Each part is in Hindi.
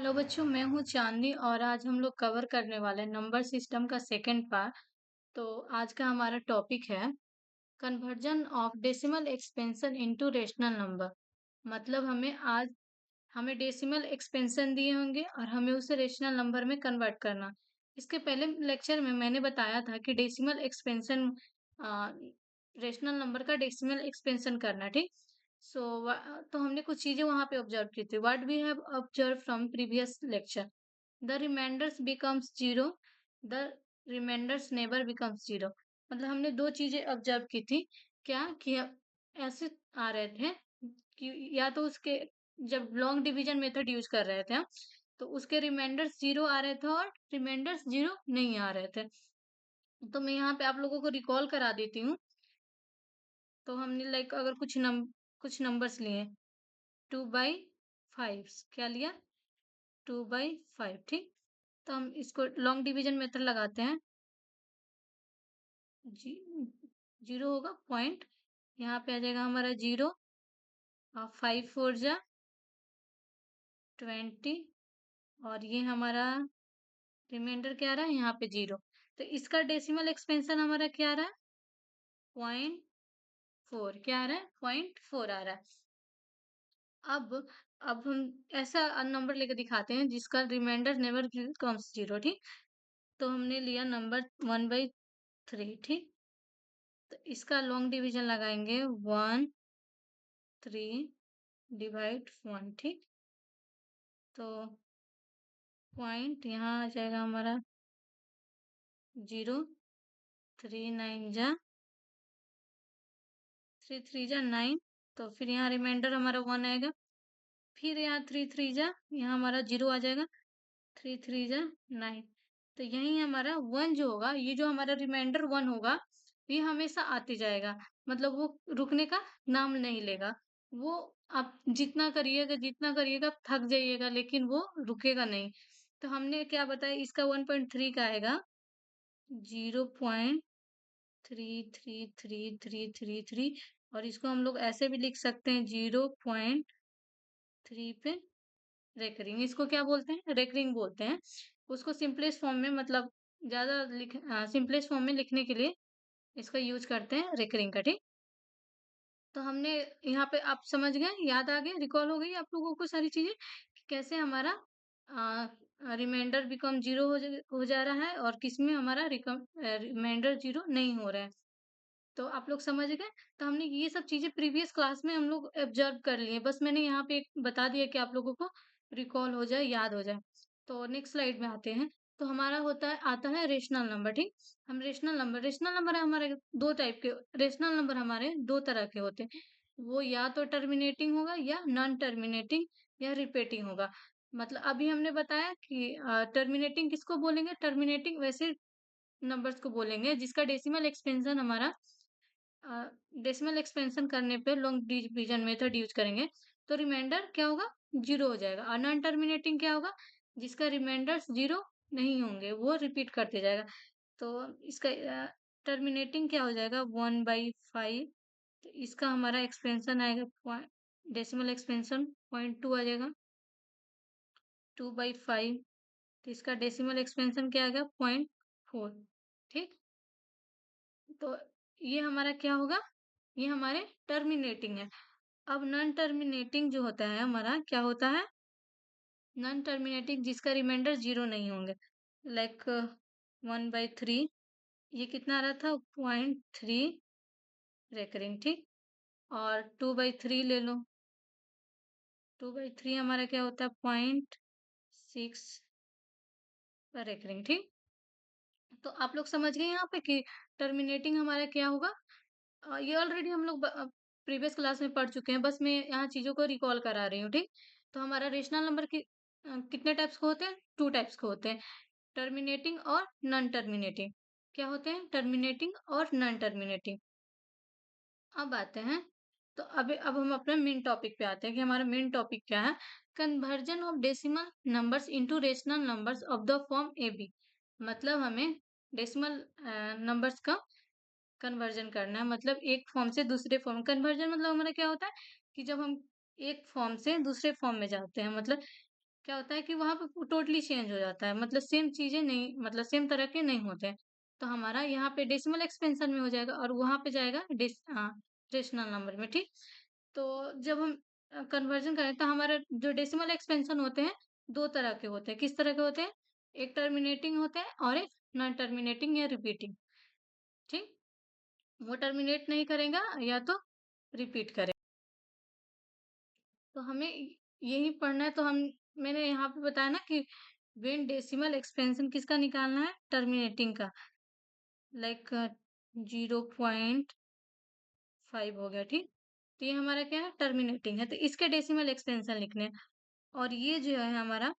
हेलो बच्चों, मैं हूँ चांदनी और आज हम लोग कवर करने वाले हैं नंबर सिस्टम का सेकंड पार्ट। तो आज का हमारा टॉपिक है conversion of decimal expansion into rational number. मतलब हमें डेसिमल एक्सपेंशन दिए होंगे और हमें उसे रेशनल नंबर में कन्वर्ट करना। इसके पहले लेक्चर में मैंने बताया था कि डेसिमल एक्सपेंशन रेशनल नंबर का डेसिमल एक्सपेंशन करना, ठीक। सो तो हमने कुछ चीजें वहां पे ऑब्जर्व की थी। What we have observe from previous lecture, the reminders becomes zero, the reminders never becomes zero. मतलब हमने दो चीजें ऑब्जर्व की थी। क्या कि ऐसे आ रहे थे कि या तो उसके जब लॉन्ग डिवीजन मेथड यूज कर रहे थे हम, तो उसके रिमाइंडर्स जीरो आ रहे थे और रिमाइंडर्स जीरो नहीं आ रहे थे। तो मैं यहाँ पे आप लोगों को रिकॉल करा देती हूँ। तो हमने लाइक अगर कुछ नंबर्स लिए 2/5, क्या लिया? 2/5, ठीक। तो हम इसको लॉन्ग डिवीजन मेथड लगाते हैं। जी, जीरो होगा पॉइंट, यहाँ पे आ जाएगा हमारा जीरो और 5 4 जा 20 और ये हमारा रिमाइंडर क्या आ रहा है यहाँ पे जीरो। तो इसका डेसिमल एक्सपेंशन हमारा क्या आ रहा है? 0.4। क्या आ रहा है? 0.4 आ रहा है। अब अब हम ऐसा नंबर लेकर दिखाते हैं जिसका रिमाइंडर नेवर कम्स जीरो, ठीक। तो हमने लिया नंबर 1/3, ठीक। तो इसका लॉन्ग डिवीजन लगाएंगे 1/3/1, ठीक। तो पॉइंट यहाँ आ जाएगा हमारा जीरो, 3 9 तो फिर यहाँ रिमाइंडर हमारा 1 आएगा। फिर यहाँ 3 3 यहाँ हमारा जीरो आ जाएगा, 3 3 9। तो यही हमारा 1 जो होगा, ये जो हमारा रिमाइंडर 1 होगा, ये हमेशा आते जाएगा। मतलब वो रुकने का नाम नहीं लेगा। वो आप जितना करिएगा आप थक जाइएगा, लेकिन वो रुकेगा नहीं। तो हमने क्या बताया, इसका 1.3 का आएगा 0.33333 और इसको हम लोग ऐसे भी लिख सकते हैं 0.3 पे रेकरिंग। इसको क्या बोलते हैं? रेकरिंग बोलते हैं। उसको सिंपलेस्ट फॉर्म में, मतलब ज्यादा सिंपलेस्ट फॉर्म में लिखने के लिए इसका यूज करते हैं रेकरिंग का, ठीक। तो हमने यहाँ पे आप समझ गए, याद आ गया, रिकॉल हो गई आप लोगों को सारी चीजें कि कैसे हमारा रिमाइंडर बिकम जीरो हो जा रहा है और किसमें हमारा रिमाइंडर जीरो नहीं हो रहा है। तो आप लोग समझ गए। तो हमने ये सब चीजें प्रीवियस क्लास में हम लोग ऑब्जर्व कर लिए, बस मैंने यहाँ पे एक बता दिया कि आप लोगों को रिकॉल हो जाए, याद हो जाए। तो नेक्स्ट स्लाइड में आते हैं। तो हमारा आता है रेशनल नंबर, ठीक। हम रेशनल नंबर हमारे दो टाइप के, रेशनल नंबर हमारे दो तरह के होते हैं। वो या तो टर्मिनेटिंग होगा या नॉन टर्मिनेटिंग या रिपीटिंग होगा। मतलब अभी हमने बताया कि टर्मिनेटिंग किसको बोलेंगे? टर्मिनेटिंग वैसे नंबर्स को बोलेंगे जिसका डेसिमल एक्सपेंशन हमारा डेसिमल एक्सपेंशन करने पे लॉन्ग डिवीजन मेथड यूज करेंगे तो रिमाइंडर क्या होगा? जीरो हो जाएगा। और नॉन टर्मिनेटिंग क्या होगा? जिसका रिमाइंडर जीरो नहीं होंगे, वो रिपीट करते जाएगा। तो इसका टर्मिनेटिंग क्या हो जाएगा? 1/5। तो इसका हमारा एक्सपेंशन आएगा, डेसिमल एक्सपेंशन 0.2 आ जाएगा। 2/5, तो इसका डेसिमल एक्सपेंशन क्या आएगा? 0.4, ठीक। तो ये हमारा क्या होगा? ये हमारे टर्मिनेटिंग है। अब नॉन टर्मिनेटिंग जो होता है हमारा, क्या होता है? नॉन टर्मिनेटिंग जिसका रिमाइंडर जीरो नहीं होंगे, लाइक 1/3, ये कितना आ रहा था? 0.3 रेकरिंग, ठीक। और 2/3 ले लो, 2/3 हमारा क्या होता है? 0.6 रेकरिंग, ठीक। तो आप लोग समझ गए यहाँ पे कि टर्मिनेटिंग हमारा क्या होगा। ये ऑलरेडी हम लोग प्रीवियस क्लास में पढ़ चुके हैं, बस मैं यहाँ चीजों को रिकॉल करा रही हूँ, ठीक। तो हमारा रेशनल नंबर कितने टाइप्स के होते हैं? टू टाइप्स के होते हैं, टर्मिनेटिंग और नॉन टर्मिनेटिंग। क्या होते हैं? टर्मिनेटिंग और नॉन टर्मिनेटिंग। अब आते हैं, तो अब हम अपने मेन टॉपिक पे आते हैं कि हमारा मेन टॉपिक क्या है। Conversion of decimal numbers into rational numbers of the form a b. मतलब हमें डेसिमल नंबर्स का कन्वर्जन करना है, मतलब एक फॉर्म से दूसरे फॉर्म। कन्वर्जन मतलब हमारा क्या होता है कि जब हम एक फॉर्म से दूसरे फॉर्म में जाते हैं, मतलब क्या होता है कि वहाँ पे टोटली चेंज हो जाता है, मतलब सेम चीज़ें नहीं, मतलब सेम तरह के नहीं होते हैं। तो हमारा यहाँ पे डेसिमल एक्सपेंशन में हो जाएगा और वहाँ पे जाएगा रेशनल नंबर में, ठीक? तो जब हम कन्वर्जन करें तो हमारा जो डेसिमल एक्सपेंशन होते हैं, 2 तरह के होते हैं। किस तरह के होते हैं? एक टर्मिनेटिंग होते हैं और एक नॉन टर्मिनेटिंग या रिपीटिंग, ठीक? वो टर्मिनेट नहीं करेगा या तो रिपीट करेगा। तो हमें यही पढ़ना है, तो हम मैंने यहाँ पे बताया ना कि व्हेन डेसिमल एक्सपेंशन किसका निकालना है? टर्मिनेटिंग का, लाइक 0.5 हो गया, ठीक? तो ये हमारा क्या है? टर्मिनेटिंग है, तो इसके डेसिमल एक्सपेंशन लिखने हैं। और ये जो है हमारा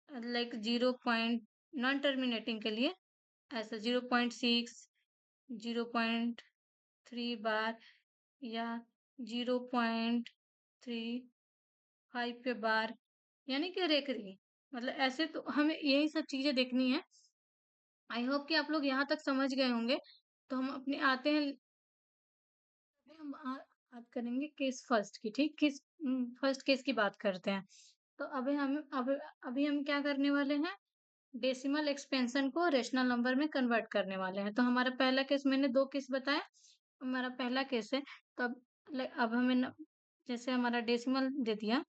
लाइक 0. नॉन टर्मिनेटिंग के लिए ऐसा 0.6, 0.3 बार या 0.35 पे बार, यानी कि रेकरिंग, मतलब ऐसे तो हमें यही सब चीजें देखनी है। आई होप कि आप लोग यहाँ तक समझ गए होंगे। तो हम अपने आते हैं, अभी हम बात करेंगे केस फर्स्ट की, ठीक? फर्स्ट केस की बात करते हैं। तो अभी हम क्या करने वाले हैं? डेसिमल एक्सपेंशन को रेशनल नंबर में कन्वर्ट करने वाले हैं। तो हमारा पहला केस, मैंने 2 केस बताए, हमारा पहला केस है। तो अब हमें जैसे हमारा डेसिमल दे दिया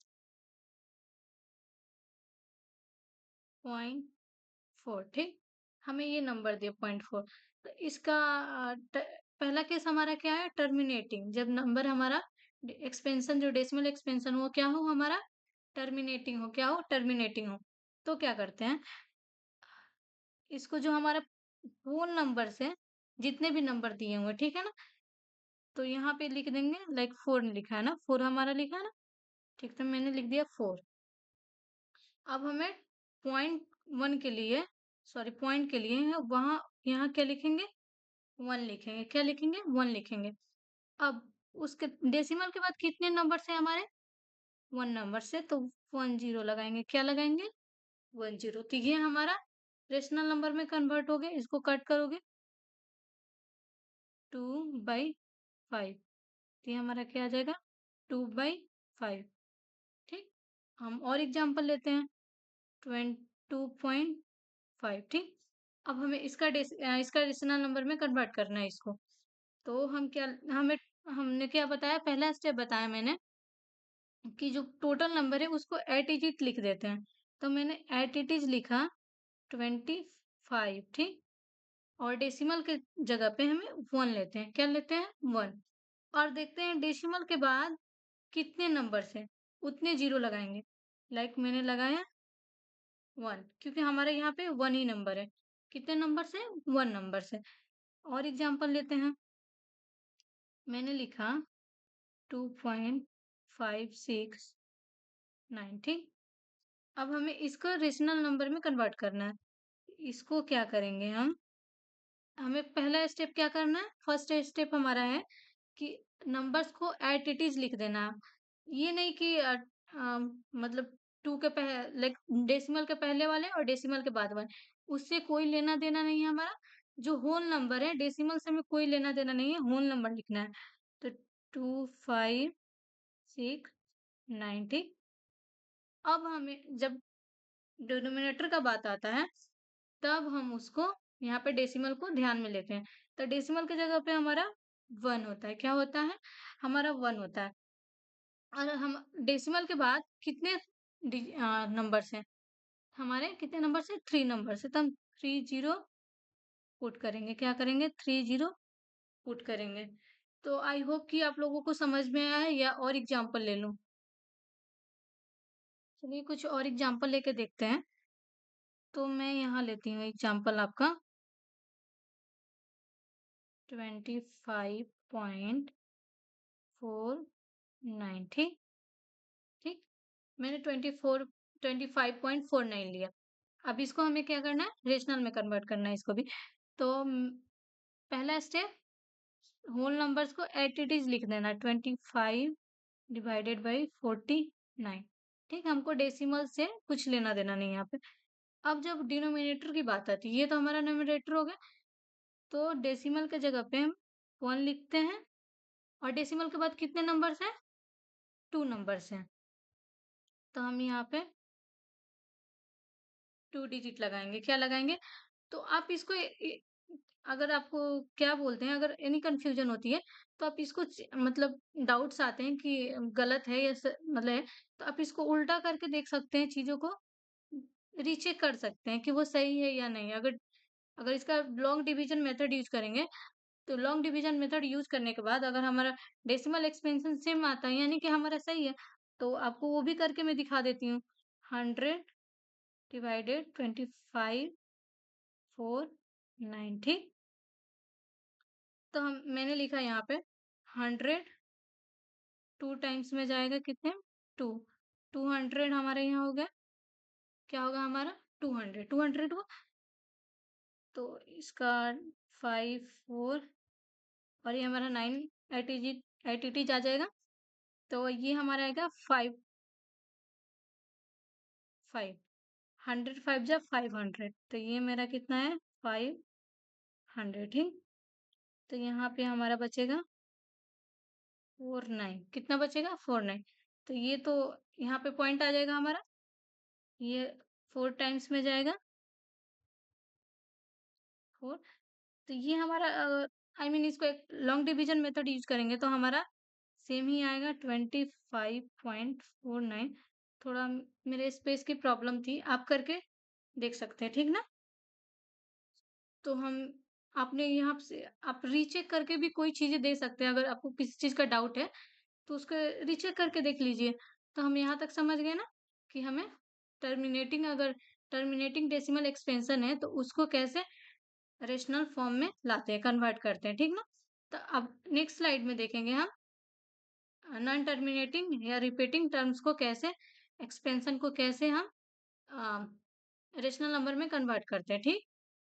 0.4, ठीक? हमें ये नंबर दिया 0.4। तो इसका पहला केस हमारा क्या है? टर्मिनेटिंग। जब नंबर हमारा एक्सपेंशन, जो डेसिमल एक्सपेंशन वो क्या हो हमारा? टर्मिनेटिंग हो। क्या हो? टर्मिनेटिंग हो। तो क्या करते हैं, इसको जो हमारा होल नंबर से जितने भी नंबर दिए हुए, ठीक है ना? तो यहाँ पे लिख देंगे, लाइक 4 लिखा है ना, 4 हमारा लिखा है ना, ठीक? तो मैंने लिख दिया 4। अब हमें पॉइंट 1 के लिए, सॉरी पॉइंट के लिए वहां, यहाँ क्या लिखेंगे? 1 लिखेंगे। क्या लिखेंगे? 1 लिखेंगे। अब उसके डेसिमल के बाद कितने नंबर से हमारे? 1 नंबर से, तो 1 0 लगाएंगे। क्या लगाएंगे? 1 0। तो ये हमारा रेशनल नंबर में कन्वर्ट हो गया। इसको कट करोगे 2/5, तो ये हमारा क्या आ जाएगा? 2/5, ठीक? हम और एग्जांपल लेते हैं, 2.5, ठीक? अब हमें इसका रेशनल नंबर में कन्वर्ट करना है इसको। तो हम क्या, हमें हमने क्या बताया? पहला स्टेप बताया मैंने कि जो टोटल नंबर है उसको एट इट लिख देते हैं। तो मैंने एट इट इज लिखा 25, ठीक? और डेसिमल के जगह पे हमें 1 लेते हैं। क्या लेते हैं? 1। और देखते हैं डेसिमल के बाद कितने नंबर से, उतने जीरो लगाएंगे। लाइक मैंने लगाया 1, क्योंकि हमारे यहाँ पे 1 ही नंबर है। कितने नंबर से? 1 नंबर से। और एग्जांपल लेते हैं, मैंने लिखा 2.569, ठीक? अब हमें इसको रेशनल नंबर में कन्वर्ट करना है। इसको क्या करेंगे हम? हमें पहला स्टेप क्या करना है? फर्स्ट स्टेप हमारा है कि नंबर्स को एट इट इज लिख देना। ये नहीं कि मतलब 2 के लाइक डेसिमल के पहले वाले और डेसिमल के बाद वाले, उससे कोई लेना देना नहीं है हमारा। जो होल नंबर है, डेसिमल से हमें कोई लेना देना नहीं है, होल नंबर लिखना है। तो 256 ठीक। अब हमें जब डिनोमिनेटर का बात आता है, तब हम उसको यहाँ पे डेसिमल को ध्यान में लेते हैं। तो डेसिमल की जगह पे हमारा 1 होता है। क्या होता है? हमारा 1 होता है। और हम डेसिमल के बाद कितने नंबर्स हैं? हमारे कितने नंबर से? 3 नंबर से। तो हम 3 0 पुट करेंगे। क्या करेंगे? 3 0 पुट करेंगे। तो आई होप कि आप लोगों को समझ में आया है, या और एग्जांपल ले लूं? चलिए कुछ और एग्जांपल लेके देखते हैं। तो मैं यहाँ लेती हूँ एग्जांपल आपका 25.49, ठीक? ठीक, मैंने 25.49 लिया। अब इसको हमें क्या करना है? रेशनल में कन्वर्ट करना है इसको भी। तो पहला स्टेप, होल नंबर्स को एट इट इज लिख देना, 25 डिवाइडेड बाई 49, ठीक? हमको डेसिमल से कुछ लेना देना नहीं यहाँ पे। अब जब डिनोमिनेटर की बात आती है, ये तो हमारा न्यूमरेटर हो गया, तो डेसिमल के जगह पे हम 1 लिखते हैं। और डेसिमल के बाद कितने नंबर्स हैं? 2 नंबर्स हैं। तो हम यहाँ पे 2 डिजिट लगाएँगे, क्या लगाएँगे? तो आप इसको अगर आपको क्या बोलते हैं, अगर एनी कन्फ्यूजन होती है, तो आप इसको मतलब डाउट्स आते हैं कि गलत है या मतलब है, तो आप इसको उल्टा करके देख सकते हैं, चीजों को रीचेक कर सकते हैं कि वो सही है या नहीं। अगर अगर इसका लॉन्ग डिवीजन मेथड यूज करेंगे, तो लॉन्ग डिवीजन मेथड यूज करने के बाद अगर हमारा डेसिमल एक्सपेंशन सेम आता है, यानी कि हमारा सही है, तो आपको वो भी करके मैं दिखा देती हूँ। 100 डिवाइडेड 25 4 9, ठीक। तो हम मैंने लिखा यहाँ पे 100 2 टाइम्स में जाएगा कितने? 2। 200 हमारे यहाँ हो गया। क्या होगा हमारा? 200। 200 हुआ, तो इसका 5 4 और ये हमारा 9 एटीजी एटीटी आ जाएगा। तो ये हमारा आएगा 5 5 100 5 जा 500, तो ये मेरा कितना है? 500, ठीक। तो यहाँ पे हमारा बचेगा 49। कितना बचेगा? 49। तो ये तो यहाँ पे पॉइंट आ जाएगा हमारा, ये 4 टाइम्स में जाएगा 4। तो ये हमारा आई मीन इसको एक लॉन्ग डिवीजन मेथड यूज करेंगे तो हमारा सेम ही आएगा 25.49। थोड़ा मेरे स्पेस की प्रॉब्लम थी, आप करके देख सकते हैं, ठीक ना। तो हम आपने यहाँ से आप रीचेक करके भी कोई चीजें दे सकते हैं, अगर आपको किसी चीज का डाउट है तो उसको रीचेक करके देख लीजिए। तो हम यहाँ तक समझ गए ना कि हमें टर्मिनेटिंग अगर टर्मिनेटिंग डेसिमल एक्सपेंशन है तो उसको कैसे रेशनल फॉर्म में लाते हैं, कन्वर्ट करते हैं, ठीक ना। तो अब नेक्स्ट स्लाइड में देखेंगे हम नॉन टर्मिनेटिंग या रिपीटिंग टर्म्स को कैसे, एक्सपेंशन को कैसे हम रेशनल नंबर में कन्वर्ट करते हैं, ठीक।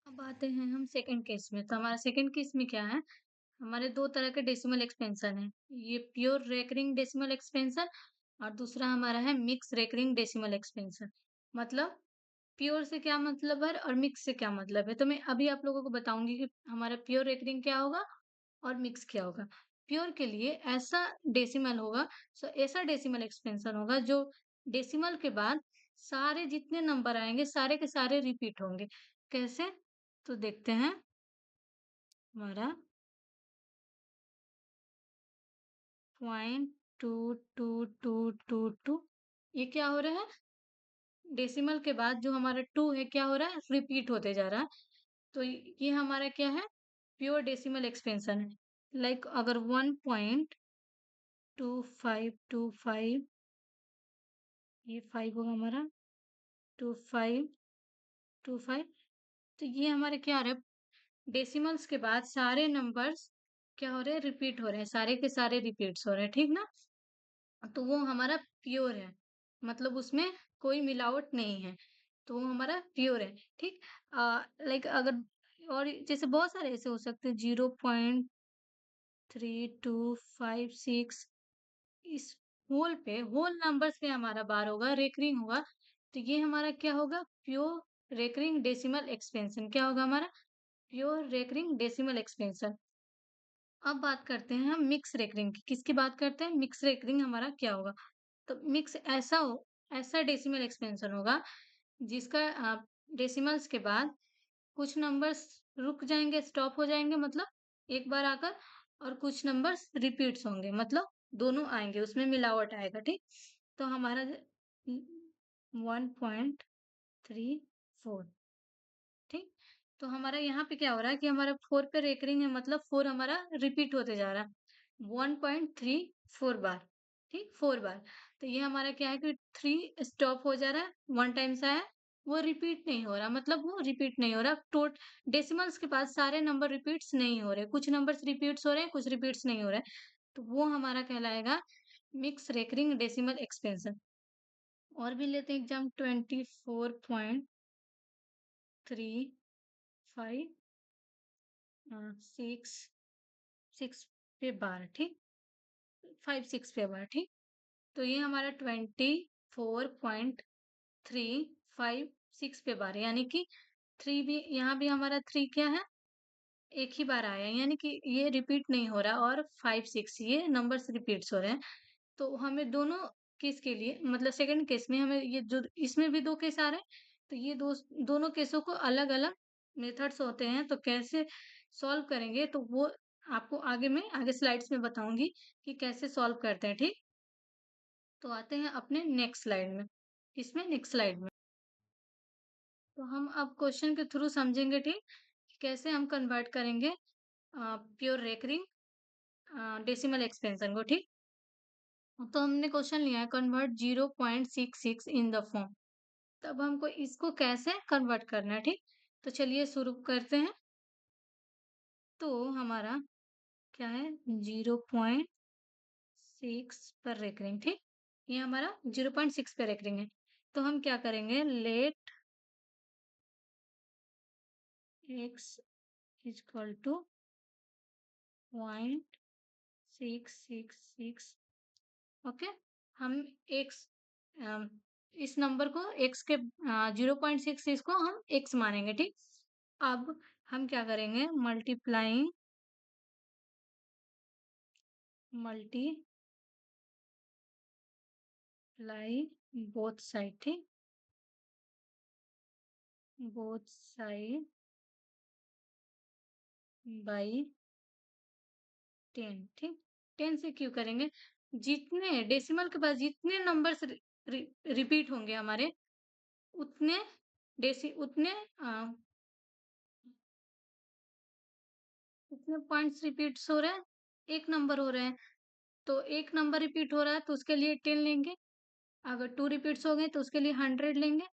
अब आते हैं हम सेकंड केस में। तो हमारा सेकंड केस में क्या है, हमारे दो तरह के डेसिमल एक्सपेंशन है। ये प्योर रेकरिंग डेसिमल एक्सपेंशन और दूसरा हमारा है मिक्स रेकरिंग डेसिमल एक्सपेंशन। मतलब प्योर से क्या मतलब है और मिक्स से क्या मतलब है, तो मैं अभी आप लोगों को बताऊंगी कि हमारा प्योर रेकरिंग क्या होगा और मिक्स क्या होगा। प्योर के लिए ऐसा डेसिमल होगा, सो ऐसा डेसिमल एक्सपेंशन होगा जो डेसिमल के बाद सारे जितने नंबर आएंगे सारे के सारे रिपीट होंगे। कैसे? तो देखते हैं। हमारा 0.22222, ये क्या हो रहा है? डेसिमल के बाद जो हमारा 2 है क्या हो रहा है? रिपीट होते जा रहा है। तो ये हमारा क्या है? प्योर डेसिमल एक्सपेंशन है। लाइक अगर 1.2525, ये 5 होगा हमारा, 2525, तो ये हमारे क्या हो रहा है? डेसिमल्स के बाद सारे नंबर्स क्या हो रहे हैं? रिपीट हो रहे हैं, सारे के सारे रिपीट्स हो रहे हैं, ठीक ना। तो वो हमारा प्योर है, मतलब उसमें कोई मिलावट नहीं है, तो वो हमारा प्योर है, ठीक। लाइक अगर और जैसे बहुत सारे ऐसे हो सकते हैं, 0.3256, इस होल नंबर्स पे हमारा बार होगा, रेकरिंग होगा। तो ये हमारा क्या होगा? Pure recurring decimal expansion. क्या होगा हमारा? Pure recurring decimal expansion. अब बात करते हैं हम मिक्स रेकरिंग की। किसकी बात करते हैं? मिक्स रेकरिंग हमारा क्या होगा? तो मिक्स ऐसा डेसिमल एक्सपेंशन होगा जिसका डेसिमल्स के बाद कुछ नंबर्स रुक जाएंगे, स्टॉप हो जाएंगे, मतलब एक बार आकर, और कुछ नंबर्स रिपीट्स होंगे, मतलब दोनों आएंगे, उसमें मिलावट आएगा, ठीक। तो हमारा 1.34, ठीक। तो हमारा यहाँ पे क्या हो रहा है कि हमारा 4 पे रेकरिंग है, मतलब 4 हमारा रिपीट होते जा रहा है 1.34 बार, ठीक, 4 बार। तो ये हमारा क्या है कि 3 स्टॉप हो जा रहा है, 1 टाइम्स आया, वो रिपीट नहीं हो रहा, मतलब वो रिपीट नहीं हो रहा। टोट डेसिमल्स के पास सारे नंबर रिपीट्स नहीं हो रहे, कुछ नंबर्स रिपीट्स हो रहे हैं, कुछ रिपीट्स नहीं हो रहे, तो वो हमारा कहलाएगा मिक्स रेकरिंग डेसिमल एक्सपेंशन। और भी लेते हैं एग्जाम 24.35 6 6 पे बार, ठीक, 5 6 पे बार, ठीक। तो ये हमारा 24.356 पे बार है, यानी कि 3 भी यहाँ भी हमारा 3 क्या है? एक ही बार आया है, यानी कि ये रिपीट नहीं हो रहा, और 5 6 ये नंबर्स रिपीट्स हो रहे हैं। तो हमें दोनों केस के लिए, मतलब सेकंड केस में हमें ये जो इसमें भी 2 केस आ रहे हैं, तो ये दोनों केसों को अलग-अलग मेथड्स होते हैं, तो कैसे सॉल्व करेंगे तो वो आपको आगे स्लाइड्स में बताऊँगी कि कैसे सॉल्व करते हैं, ठीक? तो आते हैं अपने नेक्स्ट स्लाइड में। किसमें? नेक्स्ट स्लाइड में। तो हम अब क्वेश्चन के थ्रू समझेंगे, ठीक? कि कैसे हम कन्वर्ट करेंगे प्योर रेकरिंग डेसिमल एक्सपेंशन को, ठीक? तो हमने क्वेश्चन लिया है कन्वर्ट 0.66 इन द फॉर्म। तब हमको इसको कैसे कन्वर्ट करना है, ठीक? तो चलिए शुरू करते हैं। तो हमारा क्या है 0.6 पर रेकरिंग, ठीक? ये हमारा 0.6 पे रेकरिंग है। तो हम क्या करेंगे, let x equal to 0.666। Okay, हम x इस नंबर को x के 0.6 को हम x मानेंगे, ठीक? अब हम क्या करेंगे, मल्टीप्लाई बोथ साइड, ठीक? बोथ साइड बाई 10, ठीक? 10 से क्यों करेंगे, जितने डेसिमल के बाद जितने नंबर्स रिपीट होंगे हमारे उतने उतने कितने पॉइंट्स रिपीट्स हो रहे हैं, एक नंबर हो रहे हैं। तो एक नंबर रिपीट हो रहा है तो उसके लिए 10 लेंगे, अगर 2 रिपीट्स हो गए तो उसके लिए 100 लेंगे,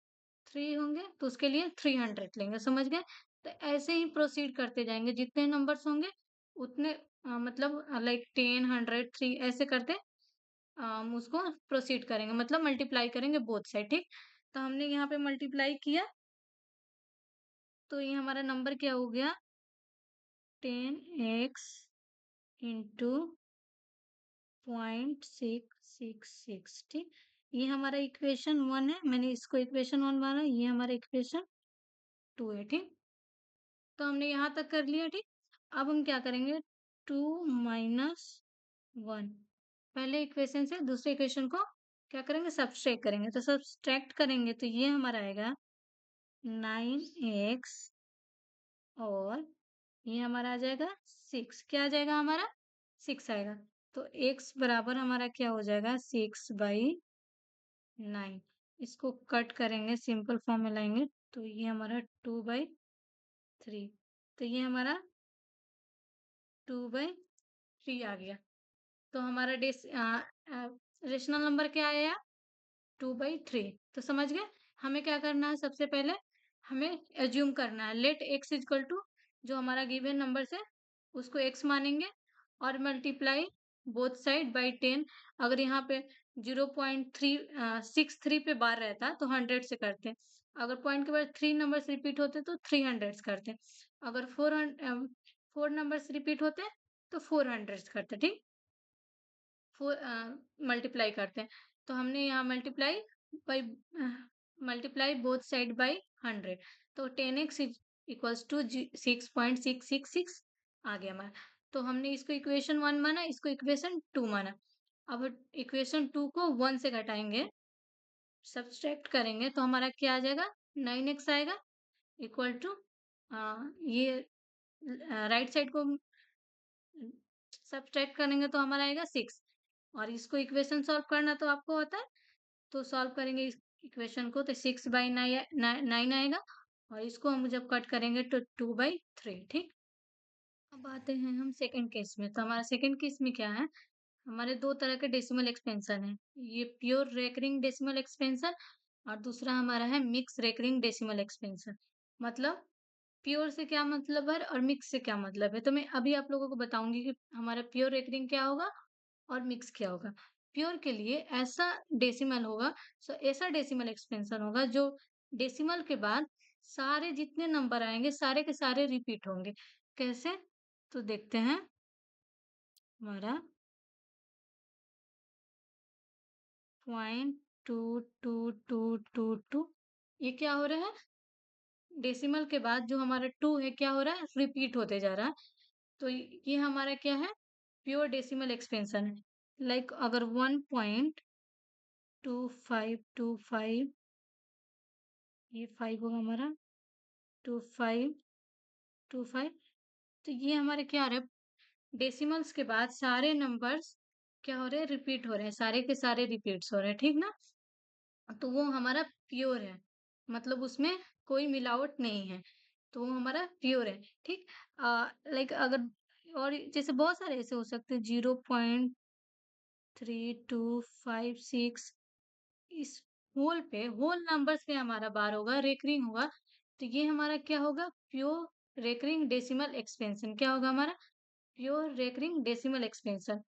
3 होंगे तो उसके लिए 300 लेंगे, समझ गए? तो ऐसे ही प्रोसीड करते जाएंगे, जितने नंबर्स होंगे उतने मतलब लाइक 10, 100, 3 ऐसे करते हम उसको प्रोसीड करेंगे, मतलब मल्टीप्लाई करेंगे बोथ साइड, ठीक? तो हमने यहाँ पे मल्टीप्लाई किया, तो ये हमारा नंबर क्या हो गया, 10x इंटू 0.666, ठीक? ये हमारा इक्वेशन 1 है, मैंने इसको इक्वेशन 1 माना, ये हमारा इक्वेशन 2 है, ठीक? तो हमने यहाँ तक कर लिया, ठीक? अब हम क्या करेंगे, 2 माइनस 1, पहले इक्वेशन से दूसरे इक्वेशन को क्या करेंगे, सब्सट्रैक्ट करेंगे। तो सब्सट्रैक्ट करेंगे तो ये हमारा आएगा 9x और ये हमारा आ जाएगा 6, क्या आ जाएगा हमारा 6 आएगा। तो x बराबर हमारा क्या हो जाएगा 6/9। इसको कट करेंगे, सिंपल फॉर्म में लाएंगे तो ये हमारा 2/3, तो ये हमारा 2/3 आ गया। तो हमारा रेशनल नंबर क्या आया, 2/3। तो समझ गए, हमें क्या करना है, सबसे पहले हमें एज्यूम करना है, लेट x इक्वल टू जो हमारा गिवन नंबर है उसको x मानेंगे और मल्टीप्लाई बोथ साइड बाई 10। अगर यहाँ पे 0.363 पे बार रहता तो 100 से करते, अगर पॉइंट के बाद 3 नंबर्स रिपीट होते तो 300 करते, अगर 4 नंबर्स रिपीट होते तो 400 करते, ठीक? मल्टीप्लाई करते हैं, तो हमने यहाँ by multiply both side by 100, तो 10x इक्वल्स टू 6.666 आ गया हमारा। तो हमने इसको इक्वेशन 1 माना, इसको इक्वेशन 2 माना। अब इक्वेशन 2 को 1 से घटाएंगे, सब्सट्रैक्ट करेंगे तो हमारा क्या आ जाएगा, 9x आएगा इक्वल टू ये राइट साइड को सब्ट्रैक्ट करेंगे तो हमारा आएगा 6, और इसको इक्वेशन सॉल्व करना तो आपको आता है, तो सॉल्व करेंगे इस इक्वेशन को तो 6/9 आएगा, और इसको हम जब कट करेंगे तो 2/3, ठीक? अब आते हैं हम सेकंड केस में। तो हमारा सेकंड केस में क्या है, हमारे दो तरह के डेसिमल एक्सपेंशन है, ये प्योर रेकरिंग डेसिमल एक्सपेंशन और दूसरा हमारा है मिक्स रेकरिंग डेसिमल एक्सपेंशन। मतलब प्योर से क्या मतलब है और मिक्स से क्या मतलब है, तो मैं अभी आप लोगों को बताऊंगी कि हमारा प्योर रेकरिंग क्या होगा और मिक्स क्या होगा। प्योर के लिए ऐसा डेसिमल होगा, सो ऐसा डेसिमल एक्सपेंशन होगा जो डेसिमल के बाद सारे जितने नंबर आएंगे सारे के सारे रिपीट होंगे। कैसे, तो देखते हैं। हमारा 0.22222 ये क्या हो रहा है, डेसिमल के बाद जो हमारा 2 है क्या हो रहा है, रिपीट होते जा रहा है। तो ये हमारा क्या है, प्योर डेसिमल एक्सपेंशन है। लाइक अगर 1.2525 ये 5 होगा हमारा, 2 5 2 5। तो ये हमारे क्या हो रहा है, डेसिमल्स के बाद सारे नंबर्स क्या हो रहे हैं, रिपीट हो रहे हैं, सारे के सारे रिपीट्स हो रहे हैं, ठीक ना। तो वो हमारा प्योर है, मतलब उसमें कोई मिलावट नहीं है, तो वो हमारा प्योर है, ठीक। लाइक अगर और जैसे बहुत सारे ऐसे हो सकते हैं, 0.3256 इस होल नंबर्स पे हमारा बार होगा, रेकरिंग होगा। तो ये हमारा क्या होगा, प्योर रेकरिंग डेसिमल एक्सपेंशन। क्या होगा हमारा, प्योर रेकरिंग डेसिमल एक्सपेंशन।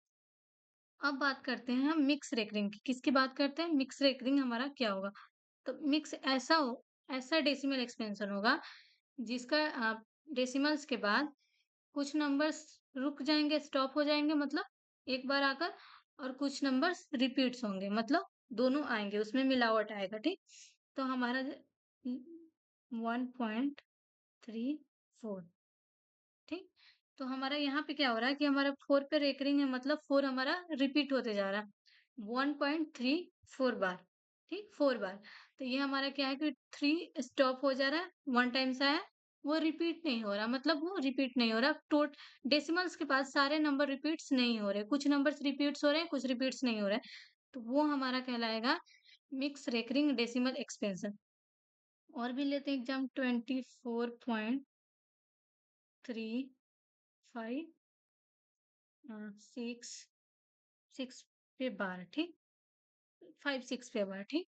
अब बात करते हैं हम मिक्स रेकरिंग की। किसकी बात करते हैं, मिक्स रेकरिंग हमारा क्या होगा। तो मिक्स ऐसा डेसिमल एक्सपेंशन होगा जिसका डेसिमल्स के बाद कुछ नंबर्स रुक जाएंगे, स्टॉप हो जाएंगे, मतलब एक बार आकर, और कुछ नंबर्स रिपीट्स होंगे, मतलब दोनों आएंगे, उसमें मिलावट आएगा, ठीक। तो हमारा 1.34, ठीक। तो हमारा यहाँ पे क्या हो रहा है कि हमारा 4 पे रेकरिंग है, मतलब 4 हमारा रिपीट होते जा रहा है 1.34 बार, ठीक, 4 बार। तो ये हमारा क्या है कि 3 स्टॉप हो जा रहा है, 1 टाइम्स आया, वो रिपीट नहीं हो रहा, मतलब वो रिपीट नहीं हो रहा। टोट डेसिमल्स के पास सारे नंबर रिपीट्स नहीं हो रहे, कुछ नंबर्स रिपीट्स हो रहे हैं, कुछ रिपीट्स नहीं हो रहे, तो वो हमारा कहलाएगा मिक्स रेकरिंग डेसिमल एक्सपेंशन। और भी लेते हैं एग्जाम, 24.35 6 6 पे बार, ठीक, 5 6 पे बार, ठीक।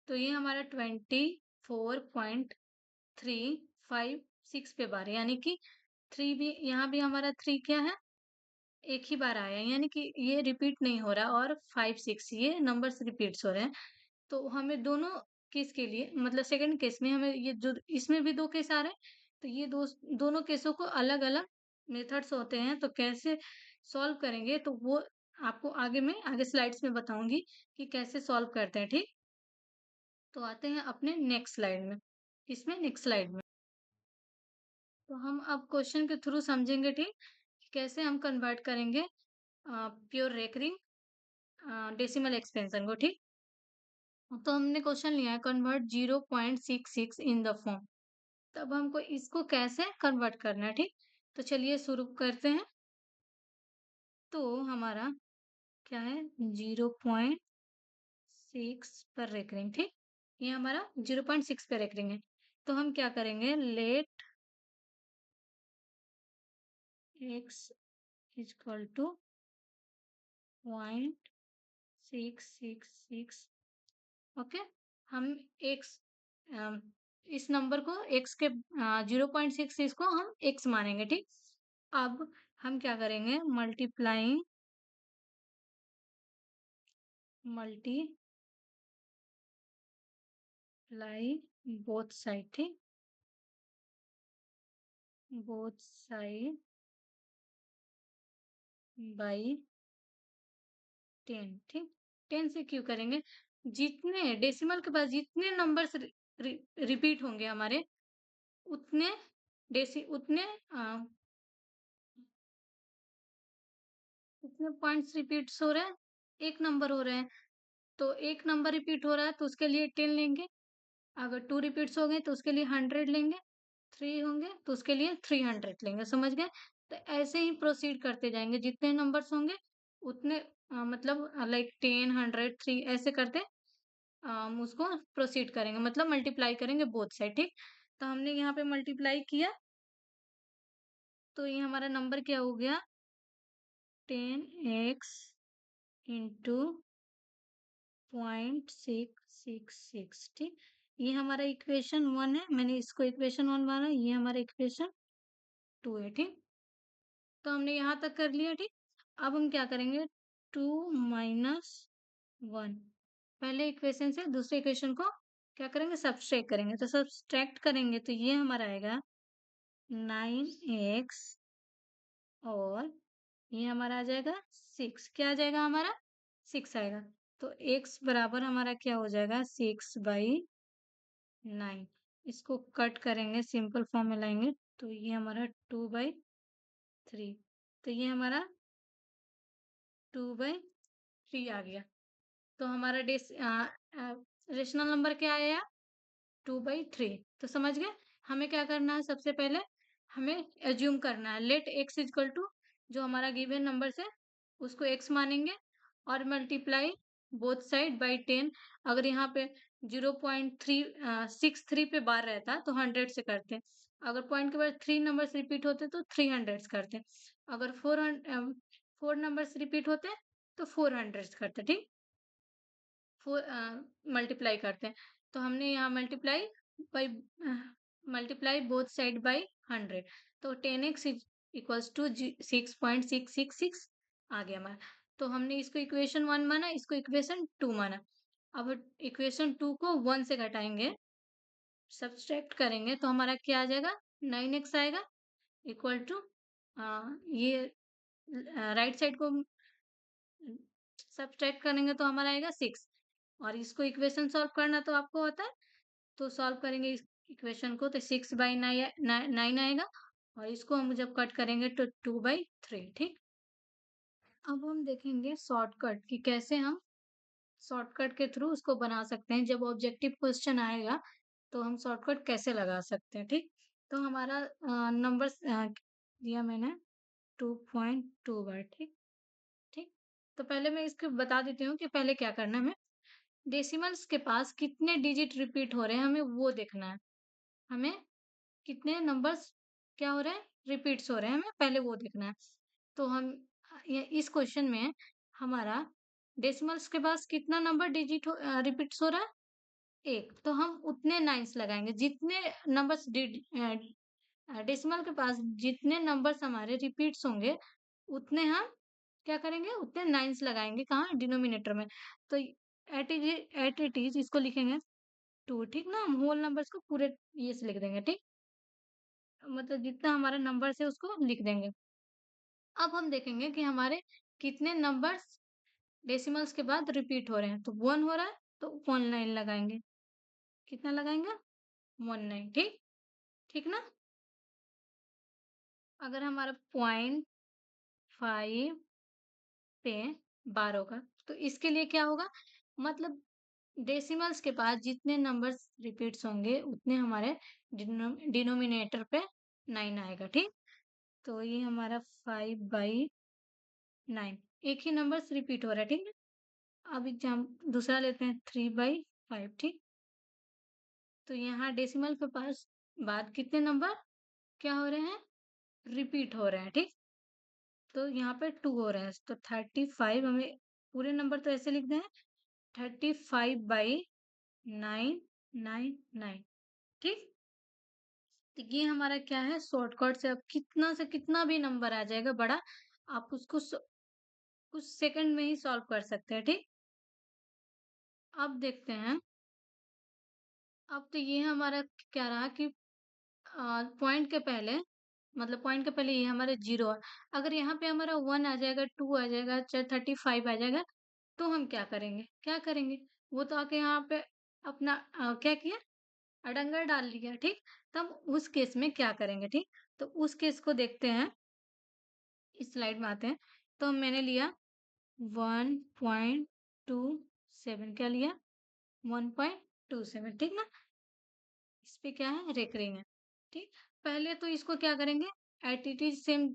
तो ये हमारा 24.356 पे बार है, यानी कि 3 भी, यहाँ भी हमारा 3 क्या है, एक ही बार आया है, यानी कि ये रिपीट नहीं हो रहा, और 5 6 ये नंबर्स रिपीट्स हो रहे हैं। तो हमें दोनों केस के लिए, मतलब सेकंड केस में हमें ये जो इसमें भी 2 केस आ रहे हैं, तो ये दोनों केसों को अलग-अलग मेथड्स होते हैं, तो कैसे सॉल्व करेंगे, तो वो आपको आगे स्लाइड्स में बताऊँगी कि कैसे सॉल्व करते हैं, ठीक? तो आते हैं अपने नेक्स्ट स्लाइड में। इसमें नेक्स्ट स्लाइड में। तो हम अब क्वेश्चन के थ्रू समझेंगे, ठीक? कि कैसे हम कन्वर्ट करेंगे प्योर रेकरिंग डेसिमल एक्सपेंशन को, ठीक? तो हमने क्वेश्चन लिया है, कन्वर्ट 0.66 इन द फॉर्म। तब हमको इसको कैसे कन्वर्ट करना है, ठीक। तो चलिए शुरू करते हैं। तो हमारा क्या है, 0.6 पर रेकरिंग, ठीक। ये हमारा 0.6 पर रेकरिंग है। तो हम क्या करेंगे, let x equal to 0.666। Okay, हम x इस नंबर को x के 0.6 इसको हम x मानेंगे, ठीक। अब हम क्या करेंगे, मल्टीप्लाई बोथ साइड, ठीक, बोथ साइड बाई 10, ठीक। 10 से क्यों करेंगे, जितने डेसिमल के पास जितने नंबर्स रिपीट होंगे हमारे, उतने उतने कितने पॉइंट्स रिपीट्स हो रहे हैं, एक नंबर हो रहे हैं, तो एक नंबर रिपीट हो रहा है तो उसके लिए 10 लेंगे, अगर 2 रिपीट्स हो गए तो उसके लिए 100 लेंगे, 3 होंगे तो उसके लिए 300 लेंगे, समझ गए। तो ऐसे ही प्रोसीड करते जाएंगे, जितने नंबर्स होंगे उतने मतलब लाइक 10 100 3 ऐसे करते हम उसको प्रोसीड करेंगे, मतलब मल्टीप्लाई करेंगे बोथ साइड, ठीक। तो हमने यहाँ पे मल्टीप्लाई किया, तो ये हमारा नंबर क्या हो गया, 10x इंटू 0.666, ठीक। ये हमारा इक्वेशन 1 है, मैंने इसको इक्वेशन 1 माना, ये हमारा इक्वेशन 2 है, ठीक। तो हमने यहाँ तक कर लिया, ठीक। अब हम क्या करेंगे, 2 माइनस 1, पहले इक्वेशन से दूसरे इक्वेशन को क्या करेंगे, सब्सट्रैक्ट करेंगे। तो सब्सट्रैक्ट करेंगे तो ये हमारा आएगा 9x, और ये हमारा आ जाएगा 6, क्या आ जाएगा हमारा, 6 आएगा। तो x बराबर हमारा क्या हो जाएगा, 6/9। इसको कट करेंगे, सिंपल फॉर्म में लाएंगे, तो ये हमारा 2/3। तो ये हमारा 2/3 आ गया। तो हमारा रेशनल नंबर क्या आया, 2/3। तो समझ गए? हमें क्या करना है सबसे पहले, हमें एज्यूम करना है लेट x इक्वल टू जो हमारा गिवन नंबर्स है उसको x मानेंगे और मल्टीप्लाई बोथ साइड बाय 10। अगर यहाँ पे 0.363 पे बार रहता तो 100 से करते हैं। अगर पॉइंट के बाद 3 नंबर्स रिपीट होते तो 300 करते हैं। अगर 4 नंबर्स रिपीट होते तो 400 करते, ठीक। फोर मल्टीप्लाई करते हैं। तो हमने यहाँ by multiply both side by 100। तो 10x इक्वल्स टू 6.666 आ गया हमारा। तो हमने इसको इक्वेशन 1 माना, इसको इक्वेशन 2 माना। अब इक्वेशन 2 को 1 से घटाएंगे, सब्सट्रैक्ट करेंगे तो हमारा क्या आ जाएगा, 9x आएगा इक्वल टू ये राइट साइड को सब्ट्रैक्ट करेंगे तो हमारा आएगा 6। और इसको इक्वेशन सॉल्व करना तो आपको होता है, तो सॉल्व करेंगे इस इक्वेशन को तो 6/9 आएगा। और इसको हम जब कट करेंगे तो 2/3, ठीक। अब हम देखेंगे शॉर्टकट कि कैसे हम शॉर्टकट के थ्रू उसको बना सकते हैं। जब ऑब्जेक्टिव क्वेश्चन आएगा तो हम शॉर्टकट कैसे लगा सकते हैं, ठीक। तो हमारा नंबर दिया मैंने 2.2 बार, ठीक। ठीक। तो पहले मैं इसको बता देती हूँ कि पहले क्या करना है हमें। डेसिमल्स के पास कितने डिजिट रिपीट हो रहे हैं हमें वो देखना है। हमें कितने नंबर्स क्या हो रहे हैं, रिपीट्स हो रहे हैं, हमें पहले वो देखना है। तो हम ये इस क्वेश्चन में हमारा डेसिमल्स के पास कितना नंबर रिपीट्स हो रहा है, एक। तो हम उतने नाइन्स लगाएंगे जितने नंबर्स डेसिमल के पास जितने नंबर्स हमारे रिपीट्स होंगे उतने हम क्या करेंगे, उतने नाइन्स लगाएंगे कहाँ, डिनोमिनेटर में। तो एट इट इज इसको लिखेंगे 2, ठीक ना। हम होल नंबर्स को पूरे ये से लिख देंगे, ठीक। मतलब जितना हमारा नंबर है उसको लिख देंगे। अब हम देखेंगे कि हमारे कितने नंबर्स डेसिमल्स के बाद रिपीट हो रहे हैं। तो 1 हो रहा है तो 19 लगाएंगे। कितना लगाएंगे, 19, ठीक। ठीक ना। अगर हमारा 0.5 पे बार होगा तो इसके लिए क्या होगा, मतलब डेसिमल्स के पास जितने नंबर्स रिपीट्स होंगे उतने हमारे डिनोमिनेटर पे 9 आएगा, ठीक। तो ये हमारा 5/9 एक ही नंबर्स रिपीट हो रहा है, ठीक है। अब एग्जाम दूसरा लेते हैं 3/5, ठीक। तो यहाँ डेसिमल के पास बाद कितने नंबर क्या हो रहे हैं, रिपीट हो रहे हैं, ठीक। तो यहाँ पे 2 हो रहे हैं तो 35 हमें पूरे नंबर तो ऐसे लिख दें 35/999, ठीक। तो ये हमारा क्या है, शॉर्टकट से अब कितना से कितना भी नंबर आ जाएगा बड़ा, आप उसको कुछ सेकंड में ही सॉल्व कर सकते हैं, ठीक। अब देखते हैं। अब तो ये हमारा क्या रहा कि पॉइंट के पहले, मतलब पॉइंट के पहले ये हमारा 0 है। अगर यहाँ पे हमारा 1 आ जाएगा, 2 आ जाएगा, चाहे 35 आ जाएगा तो हम क्या करेंगे, वो तो आके यहाँ पे अपना क्या किया, अड़ंगा डाल लिया, ठीक। तब उस केस में क्या करेंगे, ठीक। तो उस केस को देखते हैं, इस स्लाइड में आते हैं। तो मैंने लिया 1.27, क्या लिया, 1.27, ठीक ना। इस पे क्या है, रेकरिंग है, ठीक। पहले तो इसको क्या करेंगे, एट इट इज सेम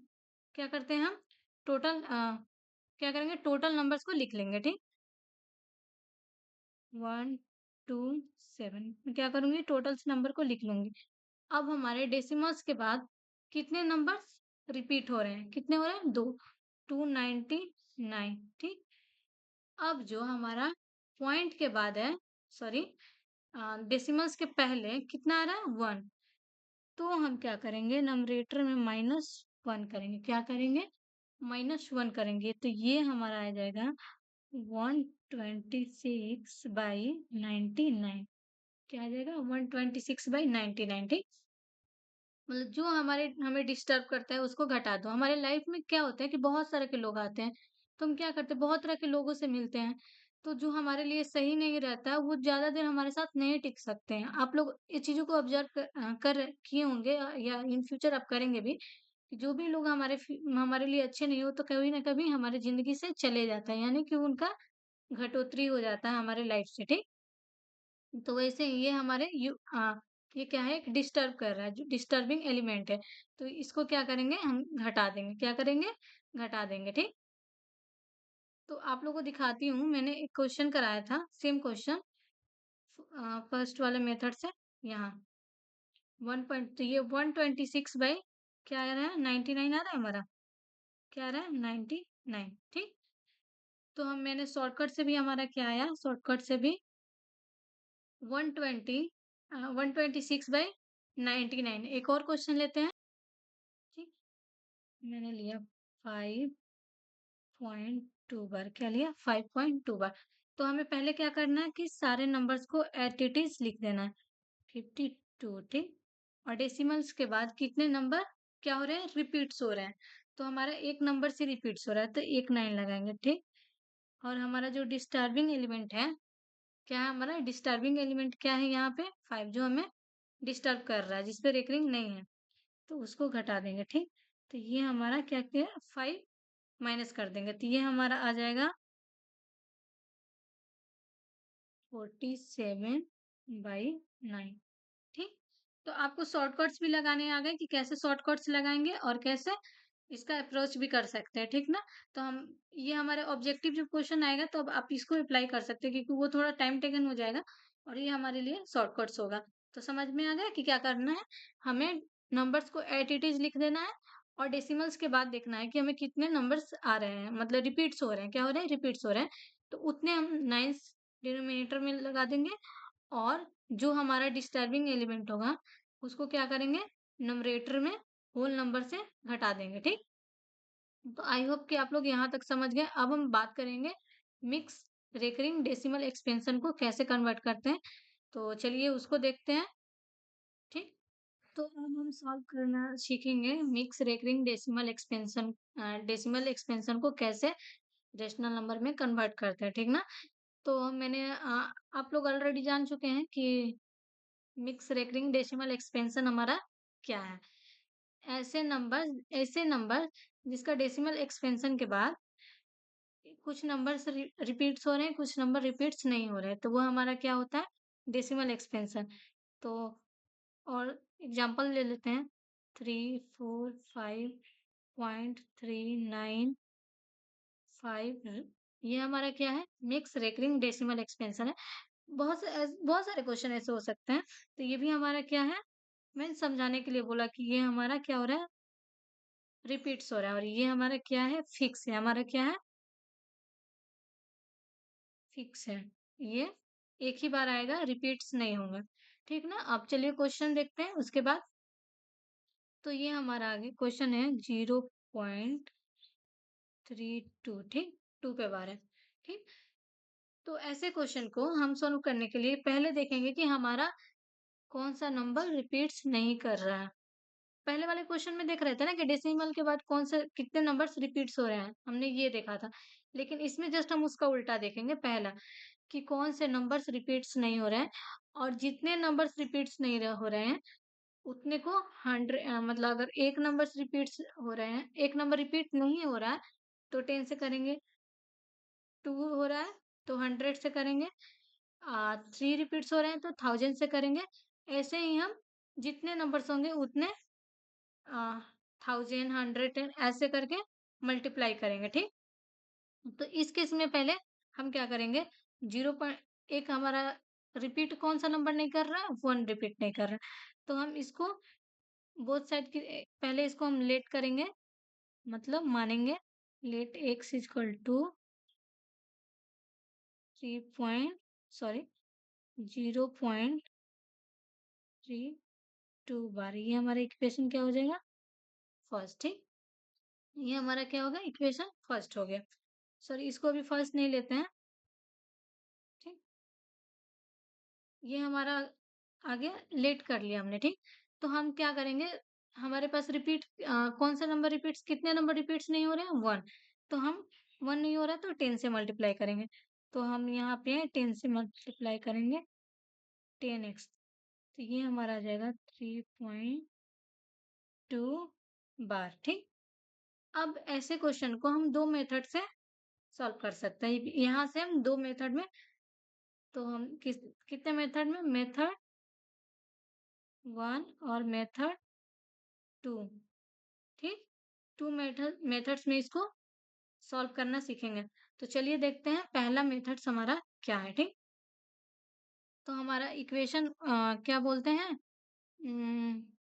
क्या करते हैं हम, टोटल क्या करेंगे, टोटल नंबर्स को लिख लेंगे, ठीक। 127 मैं क्या करूंगी, टोटल्स नंबर को लिख लूंगी। अब हमारे डेसिमल्स के बाद कितने नंबर्स रिपीट हो रहे हैं, कितने हो रहे हैं, 2, 299, ठीक। अब जो हमारा पॉइंट के बाद है, सॉरी डेसिमल्स के पहले कितना आ रहा है, 1। तो हम क्या करेंगे, नंबरेटर में -1 करेंगे, क्या करेंगे, -1 करेंगे। तो ये हमारा आ जाएगा 126/99, क्या आ जाएगा, 126/99, ठीक। मतलब जो हमें डिस्टर्ब करता है उसको घटा दो। हमारे लाइफ में क्या होता है कि बहुत सारे के लोग आते हैं, तो हम क्या करते हैं, बहुत तरह के लोगों से मिलते हैं। तो जो हमारे लिए सही नहीं रहता है वो ज्यादा देर हमारे साथ नहीं टिक सकते हैं। आप लोग इस चीजों को ऑब्जर्व कर किए होंगे या इन फ्यूचर आप करेंगे भी, कि जो भी लोग हमारे लिए अच्छे नहीं हो तो कभी ना कभी हमारी जिंदगी से चले जाता है, यानी कि उनका घटोतरी हो जाता है हमारे लाइफ से, ठीक। तो वैसे ये हमारे ये क्या है, एक डिस्टर्ब कर रहा है, जो डिस्टर्बिंग एलिमेंट है। तो इसको क्या करेंगे, हम घटा देंगे। क्या करेंगे? घटा देंगे, ठीक? तो आप लोगों को दिखाती हूँ, मैंने एक क्वेश्चन कराया था, सेम क्वेश्चन फर्स्ट वाले मेथड से। यहाँ 1 पॉइंट, तो ये 126 बाई क्या आ रहा है, 99 आ रहा है हमारा। क्या आ रहा है? 99, ठीक? तो हम मैंने शॉर्टकट से भी हमारा क्या आया, शॉर्टकट से भी 120 126 बाई 99। एक और क्वेश्चन लेते हैं, ठीक? मैंने लिया 5.2 बार। क्या लिया? 5.2 बार। तो हमें पहले क्या करना है कि सारे नंबर्स को एट इट इज लिख देना है। 52, ठीक? और डेसिमल्स के बाद कितने नंबर क्या हो रहे हैं, रिपीट्स हो रहे हैं। तो हमारा एक नंबर से रिपीट्स हो रहा है, तो एक 9 लगाएंगे, ठीक? और हमारा जो डिस्टर्बिंग एलिमेंट है, क्या है हमारा डिस्टर्बिंग एलिमेंट, क्या है यहाँ पे 5, जो हमें डिस्टर्ब कर रहा है, जिसपे रेकरिंग नहीं है, तो उसको घटा देंगे, ठीक? तो ये हमारा क्या किया, 5 माइनस कर देंगे, तो ये हमारा आ जाएगा 47/9, ठीक? तो आपको शॉर्टकट्स भी लगाने आ गए कि कैसे शॉर्टकट्स लगाएंगे और कैसे इसका अप्रोच भी कर सकते हैं, ठीक ना? तो हम ये हमारे ऑब्जेक्टिव जब क्वेश्चन आएगा तो अब आप इसको अप्लाई कर सकते हैं, क्योंकि वो थोड़ा टाइम टेकन हो जाएगा और ये हमारे लिए शॉर्टकट्स होगा। तो समझ में आ गया कि क्या करना है, हमें नंबर्स को एट इट इज लिख देना है और डेसिमल्स के बाद देखना है कि हमें कितने नंबर्स आ रहे हैं, मतलब रिपीट्स हो रहे हैं। क्या हो रहे हैं? रिपीट्स हो रहे हैं। तो उतने हम नाइन्स डिनोमिनेटर में लगा देंगे और जो हमारा डिस्टर्बिंग एलिमेंट होगा उसको क्या करेंगे, न्यूमरेटर में होल नंबर से घटा देंगे, ठीक? तो आई होप कि आप लोग यहाँ तक समझ गए। अब हम बात करेंगे मिक्स रेकरिंग डेसिमल एक्सपेंशन को कैसे कन्वर्ट करते हैं। तो चलिए उसको देखते हैं, ठीक? तो अब हम सॉल्व करना सीखेंगे मिक्स रेकरिंग डेसिमल एक्सपेंशन को कैसे रेशनल नंबर में कन्वर्ट करते हैं, ठीक ना? तो आप लोग ऑलरेडी जान चुके हैं कि मिक्स रेकरिंग डेसिमल एक्सपेंशन हमारा क्या है। ऐसे नंबर जिसका डेसिमल एक्सपेंशन के बाद कुछ नंबर्स रिपीट्स हो रहे हैं, कुछ नंबर रिपीट्स नहीं हो रहे हैं, तो वो हमारा क्या होता है, डेसिमल एक्सपेंशन। तो और एग्जांपल ले लेते हैं, 345.395, ये हमारा क्या है, मिक्स रेकरिंग डेसिमल एक्सपेंशन है। बहुत सारे क्वेश्चन ऐसे हो सकते हैं। तो ये भी हमारा क्या है, मैंने समझाने के लिए बोला कि ये हमारा क्या हो रहा है, रिपीट्स हो रहा है। और ये हमारा क्या है, फिक्स है। हमारा क्या है, फिक्स है। ये एक ही बार आएगा, रिपीट्स नहीं होंगे, ठीक ना? अब चलिए क्वेश्चन देखते हैं उसके बाद। तो ये हमारा आगे क्वेश्चन है 0.32, ठीक? 2 पे बार है, ठीक? तो ऐसे क्वेश्चन को हम सॉल्व करने के लिए पहले देखेंगे कि हमारा कौन सा नंबर रिपीट्स नहीं कर रहा है। पहले वाले क्वेश्चन में देख रहे थे ना कि डेसिमल के बाद कौन से कितने नंबर्स रिपीट्स हो रहे हैं, हमने ये देखा था। लेकिन इसमें जस्ट हम उसका उल्टा देखेंगे, पहला कि कौन से नंबर्स रिपीट्स नहीं हो रहे हैं, और जितने नंबर्स रिपीट्स नहीं हो रहे हैं उतने को 100, मतलब अगर एक नंबर्स रिपीट्स हो रहे हैं, एक नंबर रिपीट नहीं हो रहा है तो 10 से करेंगे, 2 हो रहा है तो 100 से करेंगे, 3 रिपीट्स हो रहे हैं तो 1000 से करेंगे। ऐसे ही हम जितने नंबर्स होंगे उतने 1000, 100 ऐसे करके मल्टीप्लाई करेंगे, ठीक? तो इस केस में पहले हम क्या करेंगे, 0 एक हमारा रिपीट कौन सा नंबर नहीं कर रहा है, 1 रिपीट नहीं कर रहा है। तो हम इसको बोथ साइड की पहले इसको हम लेट करेंगे, मतलब मानेंगे let x equal to 3 point sorry 0.32 bar. ये हमारा इक्वेशन क्या हो जाएगा, फर्स्ट, ठीक? ये हमारा क्या होगा, इक्वेशन फर्स्ट हो गया। सॉरी, इसको अभी फर्स्ट नहीं लेते हैं, ठीक? ये हमारा आ गया, लेट कर लिया हमने, ठीक? तो हम क्या करेंगे, हमारे पास कौन सा नंबर रिपीट्स, कितने नंबर रिपीट्स नहीं हो रहे हैं, 1। तो हम 1 नहीं हो रहा है तो 10 से मल्टीप्लाई करेंगे। तो हम यहाँ पे 10 से मल्टीप्लाई करेंगे, 10x। तो ये हमारा आ जाएगा 3.2 बार, ठीक? अब ऐसे क्वेश्चन को हम दो मेथड से सॉल्व कर सकते हैं। यहाँ से हम दो मेथड में तो हम कितने मेथड में, मेथड 1 और मेथड 2, ठीक। 2 मेथड्स में इसको सॉल्व करना सीखेंगे। तो चलिए देखते हैं पहला मेथड्स हमारा क्या है, ठीक। तो हमारा इक्वेशन क्या बोलते हैं,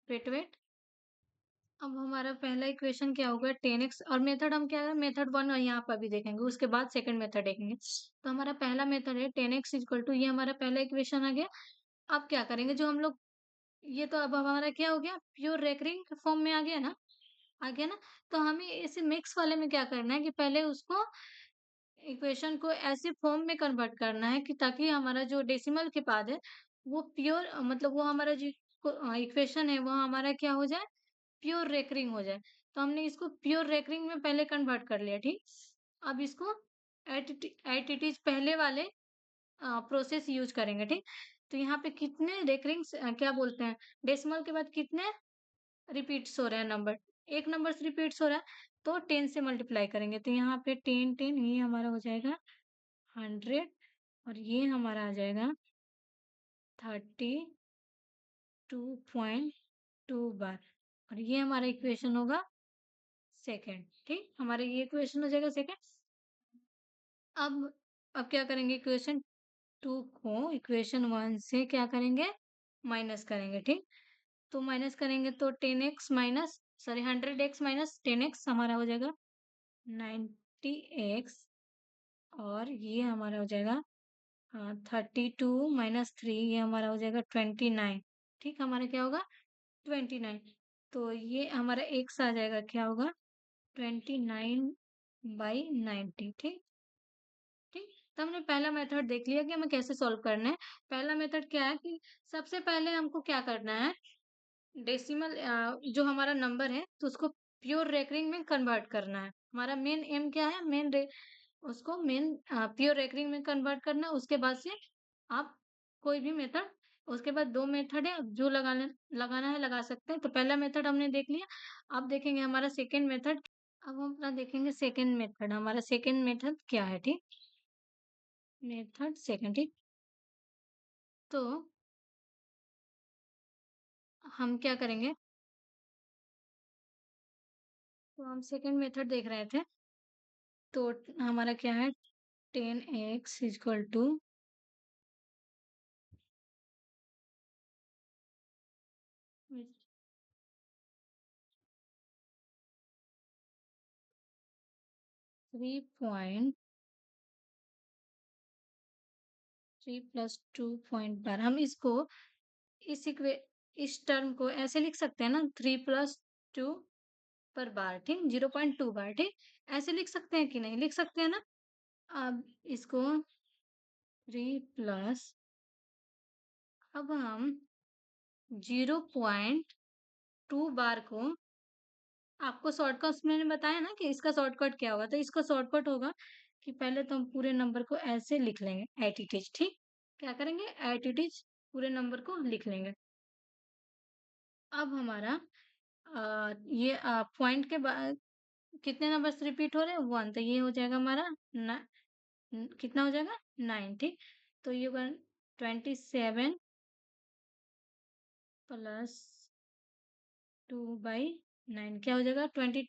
वेट वेट अब हमारा पहला इक्वेशन क्या होगा, 10x, और मेथड हम क्या है, मेथड 1 और यहाँ पर भी देखेंगे, उसके बाद सेकंड मेथड देखेंगे। तो हमारा पहला मेथड है 10x इक्वल टू, ये हमारा पहला इक्वेशन आ गया। अब क्या करेंगे, जो हम लोग, ये तो अब हमारा क्या हो गया, प्योर रेकरिंग फॉर्म में आ गया ना, आ गया ना। तो हमें इसे मिक्स वाले में क्या करना है कि पहले उसको इक्वेशन को ऐसे फॉर्म में कन्वर्ट करना है कि ताकि हमारा जो डेसिमल के बाद है वो प्योर, मतलब वो हमारा जो इक्वेशन है वो हमारा क्या हो जाए, प्योर रेकरिंग हो जाए। तो हमने इसको प्योर रेकरिंग में पहले कन्वर्ट कर लिया, ठीक। अब इसको एट इट इज पहले वाले प्रोसेस यूज करेंगे, ठीक। तो यहाँ पे कितने रेकरिंग्स, क्या बोलते हैं, डेसिमल के बाद कितने रिपीट्स हो रहे हैं नंबर, एक नंबर से रिपीट्स हो रहा है, तो 10 से मल्टीप्लाई करेंगे। तो यहाँ पे 10 ये हमारा हो जाएगा 100, और ये हमारा आ जाएगा 32.2 बार, और ये हमारा इक्वेशन होगा सेकेंड, ठीक। हमारा ये इक्वेशन हो जाएगा सेकेंड। अब अब क्या करेंगे, इक्वेशन 2 को इक्वेशन 1 से क्या करेंगे, माइनस करेंगे, ठीक। तो माइनस करेंगे तो 10x minus, sorry 100x minus 10x हमारा हो जाएगा 90x, और ये हमारा हो जाएगा 32 - 3, ये हमारा हो जाएगा 29, ठीक। हमारा क्या होगा 29। तो ये हमारा x आ जाएगा, क्या होगा 29/90, ठीक। ठीक। तो हमने पहला मेथड देख लिया कि हमें कैसे सॉल्व करना है। पहला मेथड क्या है कि सबसे पहले हमको क्या करना है, डेसिमल जो हमारा नंबर है तो उसको प्योर रेकरिंग में कन्वर्ट करना है। हमारा मेन एम क्या है, उसको मेन प्योर रेकरिंग में कन्वर्ट करना है। उसके बाद से आप कोई भी मेथड, उसके बाद दो मेथड है, जो लगाना है लगा सकते हैं। तो पहला मेथड हमने देख लिया। अब देखेंगे हमारा सेकेंड मेथड। अब हम अपना देखेंगे सेकेंड मेथड, हमारा सेकेंड मेथड क्या है, ठीक। मेथड सेकेंड, ठीक। तो हम क्या करेंगे, तो हम सेकेंड मेथड देख रहे थे। तो हमारा क्या है, 10x इक्वल टू 3.3 प्लस 2 हम इसको इस टर्म को ऐसे लिख सकते हैं ना, 3 + 2 पर बार, ठीक, 0.2 बार, ठीक। ऐसे लिख सकते हैं कि नहीं, लिख सकते हैं ना। अब इसको 3 अब हम 0.2 बार को, आपको शॉर्टकट मैंने बताया ना कि इसका शॉर्टकट क्या होगा, तो इसका शॉर्टकट होगा कि पहले तो हम पूरे नंबर को ऐसे लिख लेंगे, एट इट इज, ठीक। क्या करेंगे, एट इट इज पूरे नंबर को लिख लेंगे। अब हमारा ये पॉइंट के बाद कितने नंबर्स रिपीट हो रहे हैं, 1, तो ये हो जाएगा हमारा कितना हो जाएगा, 9, ठीक। तो ये होगा 27 प्लस 2/9, क्या हो जाएगा 27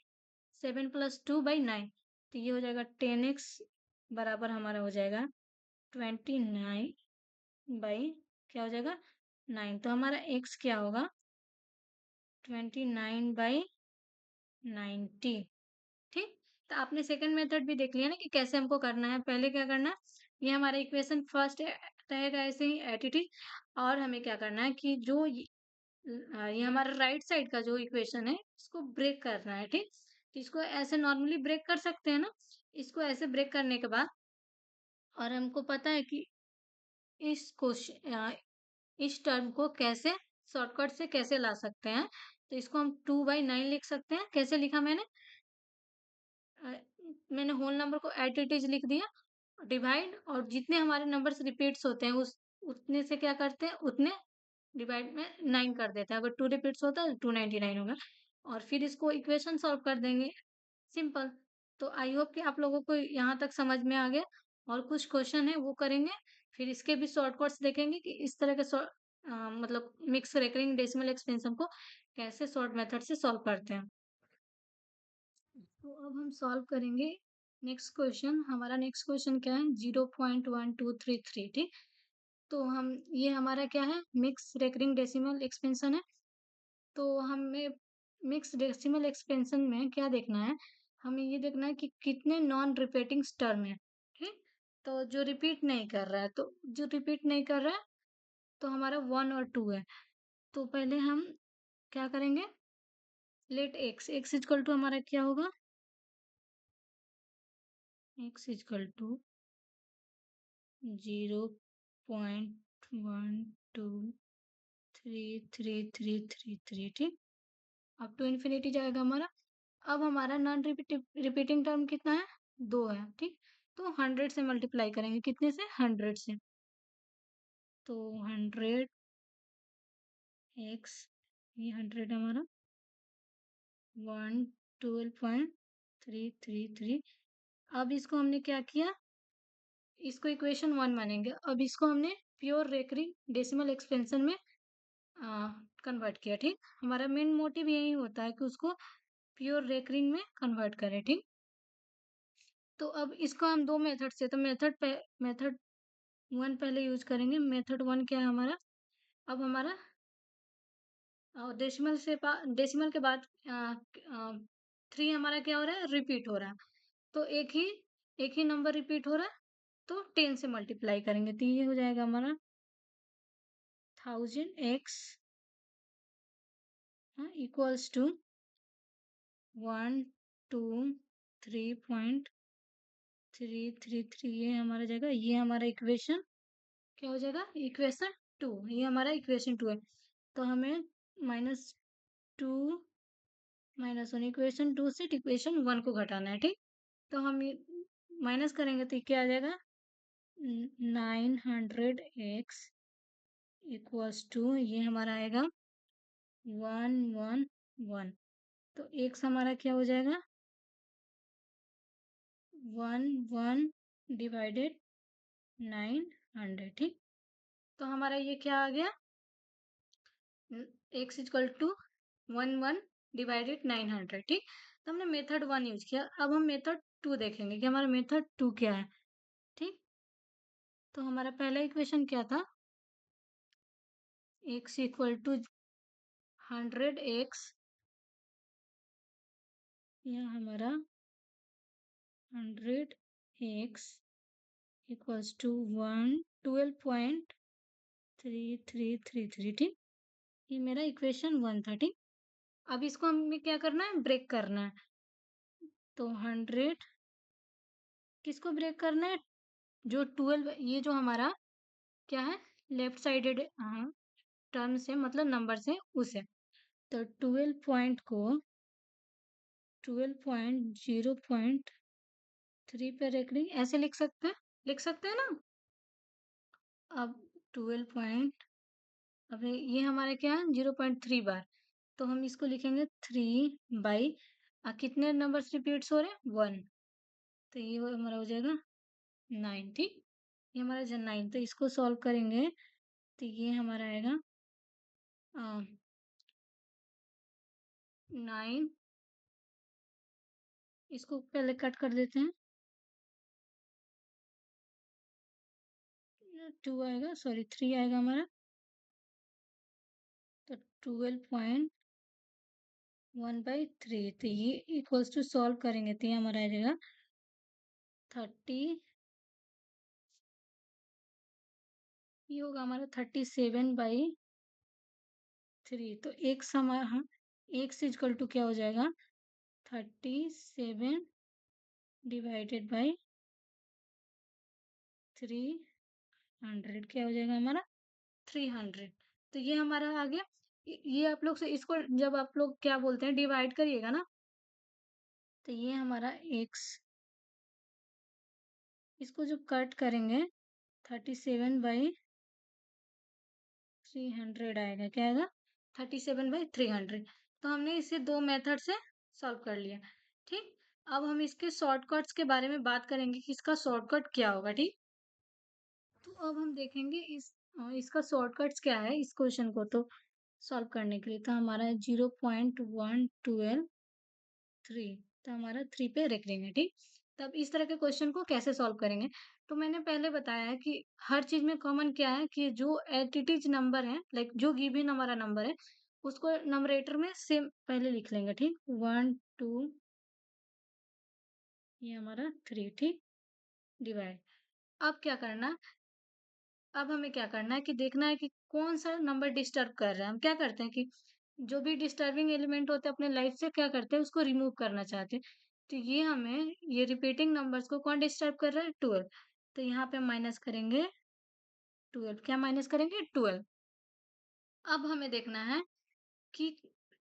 + 2/9। तो ये हो जाएगा 10x बराबर हमारा हो जाएगा 29 क्या हो जाएगा 9। तो हमारा x क्या होगा 29/90, ठीक। तो आपने सेकंड मेथड भी देख लिया ना कि कैसे हमको करना है। पहले क्या करना है, ये हमारा इक्वेशन फर्स्ट रहेगा ऐसे ही एट इट इज, और हमें क्या करना है कि जो ये हमारा राइट साइड का जो इक्वेशन है इसको ब्रेक करना है, ठीक। तो इसको ऐसे नॉर्मली ब्रेक कर सकते हैं ना, इसको ऐसे ब्रेक करने के बाद, और हमको पता है कि इस क्वेश्चन इस टर्म को कैसे शॉर्टकट से कैसे ला सकते हैं। तो इसको हम 2/9 लिख सकते हैं। कैसे लिखा मैंने, अ, मैंने होल नंबर को एट इट इज लिख दिया, डिवाइड, और जितने हमारे नंबर्स रिपीट्स होते हैं उस उतने से क्या करते हैं, उतने डिवाइड में 9 कर देते हैं। अगर 2 रिपीट्स होता है तो 299 होगा, और फिर इसको इक्वेशन सॉल्व कर देंगे, सिंपल। तो आई होप कि आप लोगों को यहाँ तक समझ में आ गया, और कुछ क्वेश्चन है वो करेंगे। फिर इसके भी शॉर्टकट्स देखेंगे कि इस तरह के मतलब मिक्स रेकरिंग डेसिमल एक्सपेंशन को कैसे शॉर्ट मेथड से सॉल्व करते हैं। तो अब हम सॉल्व करेंगे नेक्स्ट क्वेश्चन। हमारा नेक्स्ट क्वेश्चन क्या है? 0.1233, ठीक। तो हम ये हमारा क्या है? मिक्स रेकरिंग डेसिमल एक्सपेंशन है। तो हमें मिक्स डेसिमल एक्सपेंशन में क्या देखना है? हमें ये देखना है कि कितने नॉन रिपीटिंग टर्म है, ठीक। तो जो रिपीट नहीं कर रहा है, तो जो रिपीट नहीं कर रहा है तो हमारा 1 और 2 है। तो पहले हम क्या करेंगे? लेट x इक्वल टू हमारा क्या होगा? x इक्वल टू 0.123333, ठीक। अब टू इन्फिनिटी जाएगा हमारा। अब हमारा नॉन रिपीटिंग टर्म कितना है? 2 है, ठीक। तो 100 से मल्टीप्लाई करेंगे, कितने से? 100 से। तो 100 x, ये 100 हमारा 112.333। अब इसको हमने क्या किया? इसको इक्वेशन 1 मानेंगे। अब इसको हमने प्योर रेकरिंग डेसिमल एक्सपेंशन में कन्वर्ट किया, ठीक। हमारा मेन मोटिव यही होता है कि उसको प्योर रेकरिंग में कन्वर्ट करें, ठीक। तो अब इसको हम दो मेथड से, तो मेथड 1 पहले यूज करेंगे। मेथड 1 क्या है हमारा? अब हमारा डेसिमल के बाद 3 हमारा क्या हो रहा है? रिपीट हो रहा है। तो एक ही नंबर रिपीट हो रहा है, तो 10 से मल्टीप्लाई करेंगे, तो ये हो जाएगा हमारा 1000x इक्वल्स टू 123.333। ये हमारा जाएगा, ये हमारा इक्वेशन क्या हो जाएगा? इक्वेशन 2। ये हमारा इक्वेशन 2 है। तो हमें -2 -1 इक्वेशन 2 से इक्वेशन 1 को घटाना है, ठीक। तो हम ये माइनस करेंगे तो ये क्या आ जाएगा? 900x इक्वल्स टू, ये हमारा आएगा 111। तो x हमारा क्या हो जाएगा? 11 डिवाइडेड 900, ठीक। तो हमारा ये क्या आ गया? x इक्वल टू 11 डिवाइडेड 900, ठीक। तो हमने मेथड 1 यूज किया। अब हम मेथड 2 देखेंगे कि हमारा मेथड 2 क्या है, ठीक। तो हमारा पहला इक्वेशन क्या था? x इक्वल टू 100x, यहाँ हमारा 100x इक्वल्स टू 112.3333, ठीक। ये मेरा इक्वेशन 1 था, ठीक। अब इसको हमें क्या करना है? ब्रेक करना है। तो 100 किसको ब्रेक करना है? जो 12, ये जो हमारा क्या है? लेफ्ट साइडेड टर्म से, मतलब नंबर से, उसे। तो 12 पॉइंट को 12.0.3 पे रेकरिंग ऐसे लिख सकते हैं ना। अब 12 पॉइंट, अब ये हमारे क्या है? 0.3 बार। तो हम इसको लिखेंगे 3 बाई कितने नंबर्स रिपीट्स हो रहे हैं? 1। तो ये हमारा हो जाएगा 9, ठीक। ये हमारा 9। तो इसको सॉल्व करेंगे तो ये हमारा आएगा 9। इसको पहले कट कर देते हैं। 2 आएगा, सॉरी 3 आएगा हमारा। तो 12.1/3। तो ये इक्वल्स टू सॉल्व करेंगे तो ये हमारा आ जाएगा 30, ये होगा हमारा 37/3। तो एक्स हमारा, हाँ, एक्स इक्वल टू क्या हो जाएगा? 37 डिवाइडेड बाई 300, क्या हो जाएगा हमारा? 300। तो ये हमारा आ गया। ये आप लोग से इसको जब आप लोग क्या बोलते हैं, डिवाइड करिएगा ना, तो ये हमारा x, इसको जब कट करेंगे 37/300 आएगा। क्या आएगा? 37/300। तो हमने इसे दो मेथड से सॉल्व कर लिया, ठीक। अब हम इसके शॉर्टकट्स के बारे में बात करेंगे कि इसका शॉर्टकट क्या होगा, ठीक। तो अब हम देखेंगे इसका शॉर्टकट्स क्या है इस क्वेश्चन को तो सॉल्व करने के लिए। तो हमारा 0.112 3, तो हमारा 3 पे रखेंगे, ठीक। तब इस तरह के क्वेश्चन को कैसे सॉल्व करेंगे? तो मैंने पहले बताया है कि हर चीज में कॉमन क्या है कि जो एटिटीज नंबर है, लाइक जो गिवन हमारा नंबर है उसको नंबरेटर में सेम पहले लिख लेंगे, ठीक। 1 2, ये हमारा 3, ठीक। डिवाइड। अब क्या करना, अब हमें क्या करना है कि देखना है कि कौन सा नंबर डिस्टर्ब कर रहा है। हम क्या करते हैं कि जो भी डिस्टर्बिंग एलिमेंट होता है अपने लाइफ से क्या करते हैं, उसको रिमूव करना चाहते हैं। तो ये हमें ये रिपीटिंग नंबर्स को कौन डिस्टर्ब कर रहा है, 12। तो यहाँ पे माइनस करेंगे 12, क्या माइनस करेंगे 12। अब हमें देखना है कि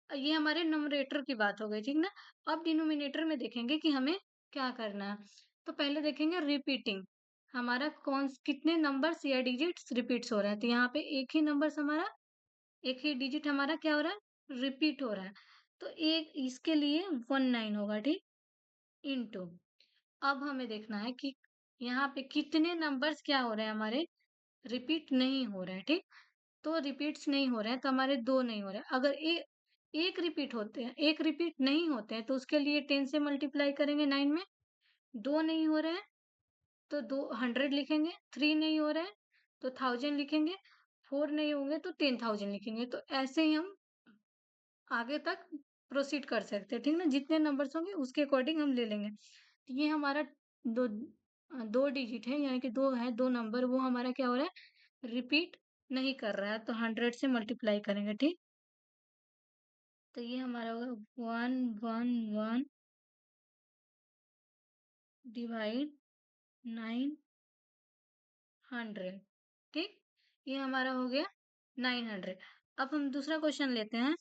ये हमारे न्यूमरेटर की बात हो गई, ठीक ना। अब डिनोमिनेटर में देखेंगे कि हमें क्या करना है। तो पहले देखेंगे रिपीटिंग, हमारा कौन कितने नंबर्स या डिजिट्स रिपीट्स हो रहे हैं। तो यहाँ पे एक ही नंबर्स हमारा, एक ही डिजिट हमारा क्या हो रहा है, रिपीट हो रहा है। तो एक इसके लिए 19 होगा, ठीक। इनटू, अब हमें देखना है कि यहाँ पे कितने नंबर्स क्या हो रहे हैं हमारे, रिपीट नहीं हो रहे हैं, ठीक। तो रिपीट्स नहीं हो रहे हैं तो हमारे दो नहीं हो रहे हैं। अगर एक रिपीट होते हैं, एक रिपीट नहीं होते हैं तो उसके लिए 10 से मल्टीप्लाई करेंगे 9 में। दो नहीं हो रहे हैं तो दो 100 लिखेंगे, 3 नहीं हो रहे हैं तो 1000 लिखेंगे, 4 नहीं होंगे तो 10,000 लिखेंगे। तो ऐसे ही हम आगे तक प्रोसीड कर सकते हैं, ठीक ना। जितने नंबर्स होंगे उसके अकॉर्डिंग हम ले लेंगे। तो ये हमारा दो दो डिजिट है, यानी कि दो है, दो नंबर वो हमारा क्या हो रहा है, रिपीट नहीं कर रहा है। तो 100 से मल्टीप्लाई करेंगे, ठीक। तो ये हमारा होगा 111 डिवाइड 900, ठीक। ये हमारा हो गया 900। अब हम दूसरा क्वेश्चन लेते हैं,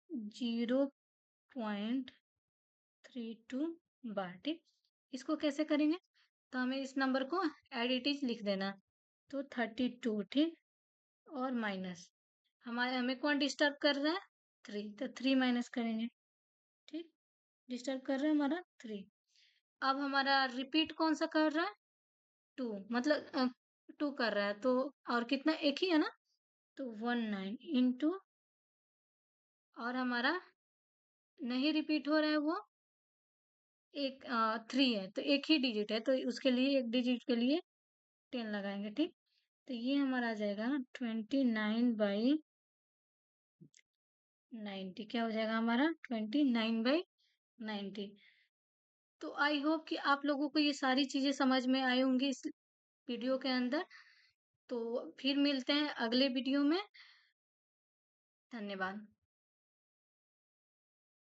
0.32 बार, ठीक। इसको कैसे करेंगे, तो हमें इस नंबर को एडिटिव लिख देना। तो 32, ठीक। और माइनस हमारे, हमें कौन डिस्टर्ब कर रहा है, 3, तो 3 माइनस करेंगे, ठीक। डिस्टर्ब कर रहा है हमारा 3। अब हमारा रिपीट कौन सा कर रहा है, 2, मतलब 2 कर रहा है तो, और कितना, एक ही है ना। तो 19 इंटू, और हमारा नहीं रिपीट हो रहा है वो, एक 3 है तो एक ही डिजिट है तो उसके लिए एक डिजिट के लिए 10 लगाएंगे, ठीक। तो ये हमारा आ जाएगा 29/90, क्या हो जाएगा हमारा 29/90। तो आई होप कि आप लोगों को ये सारी चीजें समझ में आई होंगी इस वीडियो के अंदर। तो फिर मिलते हैं अगले वीडियो में। धन्यवाद।